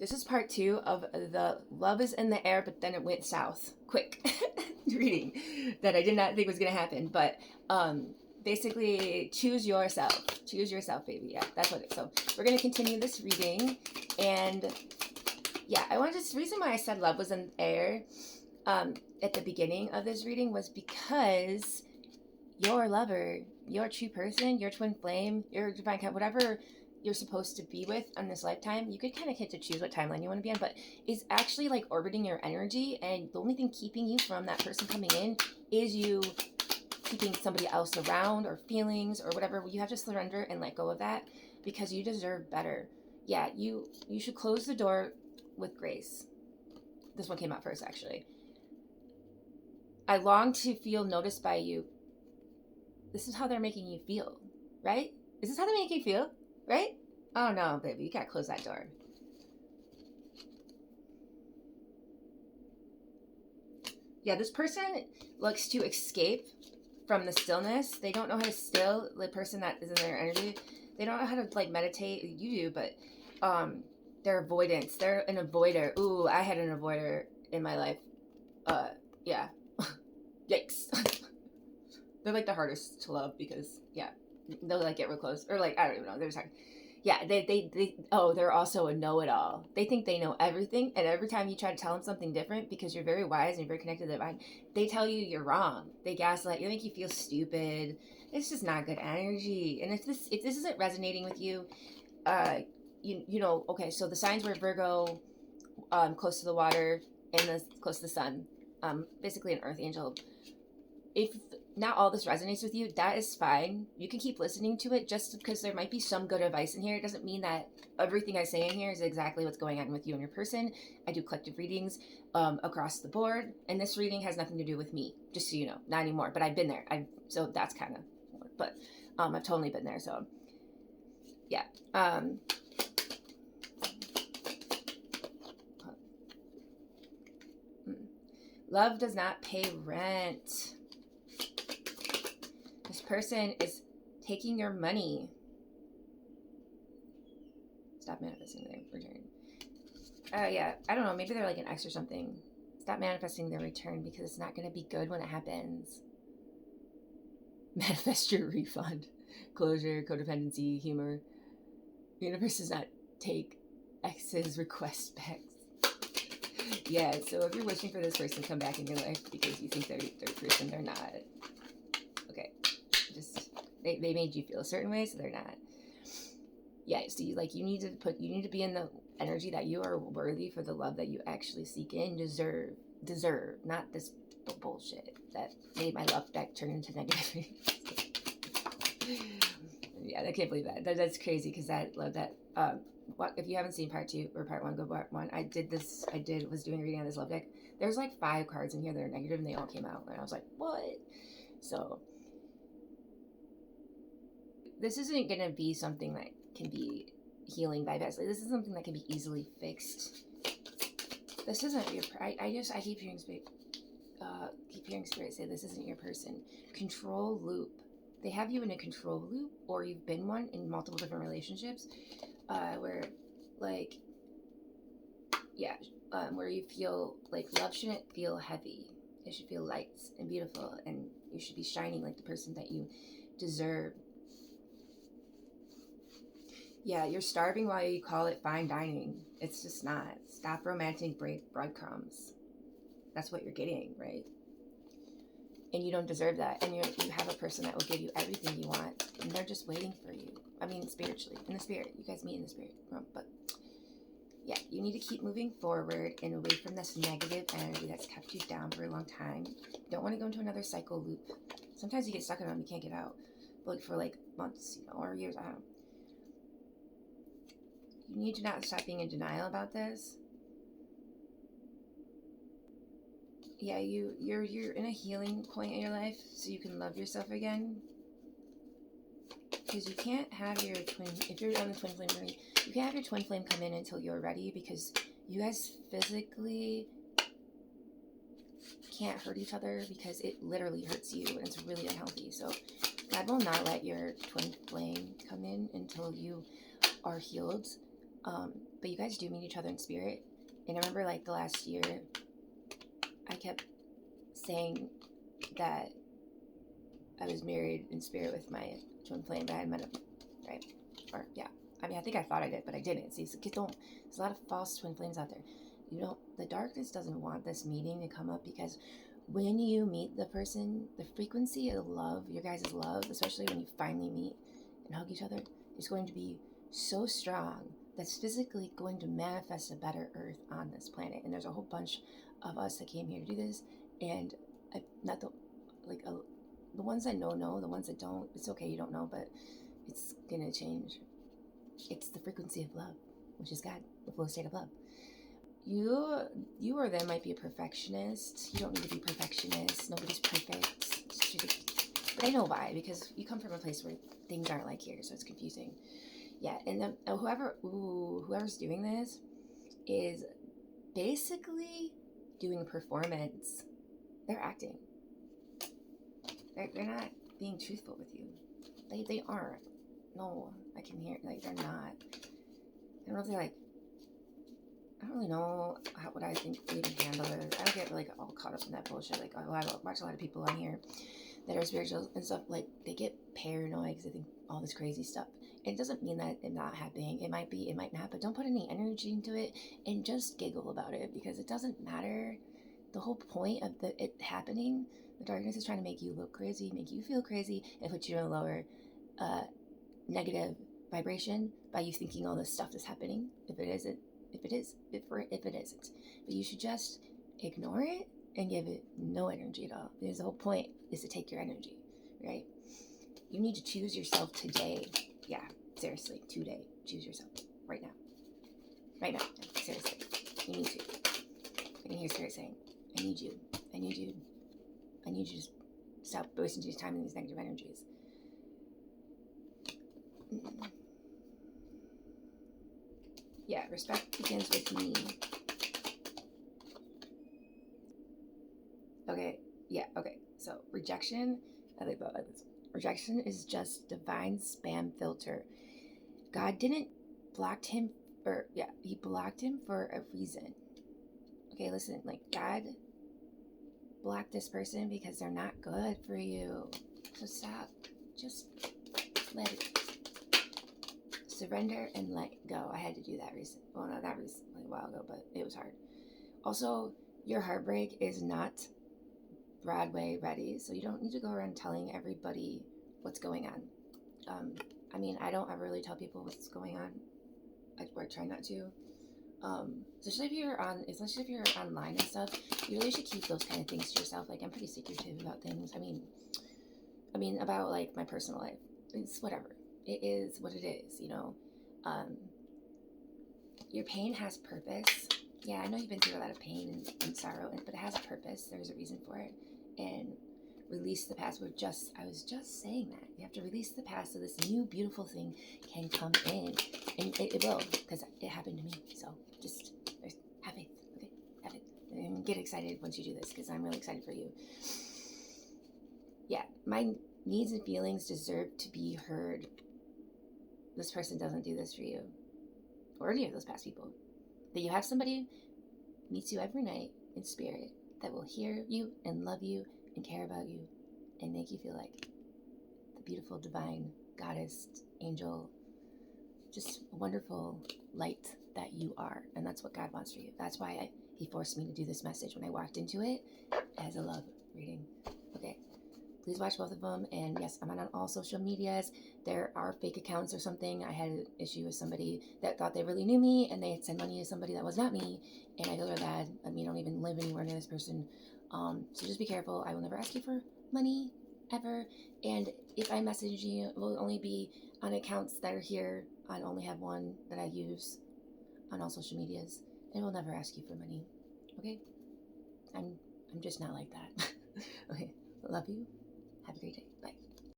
This is part 2 of the Love is in the Air, but then it went south. Quick reading that I did not think was going to happen. But basically, choose yourself. Choose yourself, baby. Yeah, that's what it is. So we're going to continue this reading. And yeah, I wanted to, the reason why I said love was in the air at the beginning of this reading was because your lover, your true person, your twin flame, your divine, whatever you're supposed to be with on this lifetime, you could kind of get to choose what timeline you want to be on, but is actually like orbiting your energy, and the only thing keeping you from that person coming in is you keeping somebody else around, or feelings, or whatever. You have to surrender and let go of that, because you deserve better. Yeah, you should close the door with grace. This one came out first, actually. I long to feel noticed by you. This is how they're making you feel, right? Is this how they make you feel? Right? Oh no, baby, you gotta close that door. Yeah, this person looks to escape from the stillness. They don't know how to still the person that is in their energy. They don't know how to like meditate. You do, but they're avoidance. They're an avoider. Ooh, I had an avoider in my life. Yeah. Yikes. They're like the hardest to love because yeah, they'll like get real close, or like I don't even know. They're just talking. Yeah, they're also a know-it-all. They think they know everything, and every time you try to tell them something different, because you're very wise and you're very connected to the divine, they tell you you're wrong. They gaslight you, make you feel stupid. It's just not good energy. And if this isn't resonating with you, you know, okay, so the signs were Virgo, close to the water, and close to the sun, basically an earth angel. If not all this resonates with you, that is fine. You can keep listening to it, just because there might be some good advice in here. It doesn't mean that everything I say in here is exactly what's going on with you and your person. I do collective readings across the board, and this reading has nothing to do with me, just so you know. Not anymore, but I've been there. So that's kind of, but I've totally been there. So yeah. Love does not pay rent. This person is taking your money. Stop manifesting their return. Yeah, I don't know. Maybe they're like an ex or something. Stop manifesting their return, because it's not going to be good when it happens. Manifest your refund. Closure, codependency, humor. The universe does not take ex's request back. Yeah, so if you're wishing for this person to come back in your life because you think they're their person, they're not. Okay. Just they made you feel a certain way, so they're not. Yeah, so you need to be in the energy that you are worthy for the love that you actually seek and deserve, not this bullshit that made my love deck turn into negative. Yeah, I can't believe that. That's crazy, because that love that if you haven't seen part 2 or part 1, go part 1. Was doing a reading on this love deck. There's like 5 cards in here that are negative, and they all came out, and I was like, what? So this isn't going to be something that can be healing by This is something that can be easily fixed. This isn't your... I keep hearing spirit say this isn't your person. Control loop. They have you in a control loop, or you've been one in multiple different relationships, where, like, yeah, where you feel like love shouldn't feel heavy. It should feel light and beautiful, and you should be shining like the person that you deserve. Yeah, you're starving while you call it fine dining. It's just not. Stop romantic breadcrumbs. That's what you're getting, right? And you don't deserve that. And you have a person that will give you everything you want, and they're just waiting for you. I mean, spiritually, in the spirit. You guys meet in the spirit. But yeah, you need to keep moving forward and away from this negative energy that's kept you down for a long time. You don't want to go into another cycle loop. Sometimes you get stuck in them, you can't get out. Like for like months, or years. I don't know. You need to not stop being in denial about this. Yeah, you're in a healing point in your life, so you can love yourself again. Because you can't have your twin, if you're on the twin flame journey, you can't have your twin flame come in until you're ready, because you guys physically can't hurt each other, because it literally hurts you, and it's really unhealthy. So God will not let your twin flame come in until you are healed. but you guys do meet each other in spirit. And I remember like the last year, I kept saying that I was married in spirit with my twin flame, but I hadn't met him, right? Or yeah, I mean, I think I thought I did, but I didn't. See, so there's a lot of false twin flames out there. The darkness doesn't want this meeting to come up, because when you meet the person, the frequency of love, your guys' love, especially when you finally meet and hug each other, is going to be so strong that's physically going to manifest a better earth on this planet. And there's a whole bunch of us that came here to do this, and not the the ones that know, the ones that don't, it's okay, you don't know, but it's gonna change. It's the frequency of love, which is God, the flow state of love. You or them might be a perfectionist. You don't need to be perfectionist. Nobody's perfect. But I know why, because you come from a place where things aren't like here, so it's confusing. Yeah, and then whoever's doing this is basically doing a performance. They're acting. They're not being truthful with you. They aren't. No, I can hear, like, they're not. I don't know if they're like, I don't really know what I think they even handle it. I don't get like all caught up in that bullshit. Like, I watch a lot of people on here that are spiritual and stuff. Like, they get paranoid because they think all this crazy stuff. It doesn't mean that it's not happening. It might be, it might not, but don't put any energy into it and just giggle about it, because it doesn't matter. The whole point of it happening, the darkness is trying to make you look crazy, make you feel crazy, and put you in a lower negative vibration by you thinking all this stuff is happening. If it isn't, if it isn't. But you should just ignore it and give it no energy at all. Because the whole point is to take your energy, right? You need to choose yourself today. Yeah, seriously, today. Choose yourself right now. Right now. Seriously. You need to. I can hear Spirit saying, I need you. I need you. I need you to stop wasting your time in these negative energies. Yeah, respect begins with me. Okay, yeah, okay. So rejection, I think about this. Rejection is just divine spam filter. God didn't block him, he blocked him for a reason. Okay, listen, like, God blocked this person because they're not good for you. So stop. Just let it surrender and let go. I had to do that recently. Well, not that recently, a while ago, but it was hard. Also, your heartbreak is not Broadway ready, so you don't need to go around telling everybody what's going on. I mean, I don't ever really tell people what's going on. I try not to. Especially if you're online and stuff, you really should keep those kind of things to yourself. Like, I'm pretty secretive about things. I mean about like my personal life. It's whatever. It is what it is, you know. Your pain has purpose. Yeah, I know you've been through a lot of pain and sorrow, but it has a purpose. There's a reason for it. And release the past. I was just saying that. You have to release the past so this new beautiful thing can come in. And it will, because it happened to me. So just have faith, okay? Have it. And get excited once you do this, because I'm really excited for you. Yeah, my needs and feelings deserve to be heard. This person doesn't do this for you, or any of those past people. That you have somebody meets you every night in spirit that will hear you and love you and care about you and make you feel like the beautiful divine goddess, angel, just wonderful light that you are. And that's what God wants for you. That's why he forced me to do this message when I walked into it as a love reading. Okay, please watch both of them. And yes, I'm on all social medias. There are fake accounts or something. I had an issue with somebody that thought they really knew me, and they had sent money to somebody that was not me, and I feel really bad. I mean, I don't even live anywhere near this person. So just be careful. I will never ask you for money, ever. And if I message you, it will only be on accounts that are here. I only have one that I use on all social medias, and I will never ask you for money. Okay? I'm just not like that. Okay. Love you. Have a great day. Bye.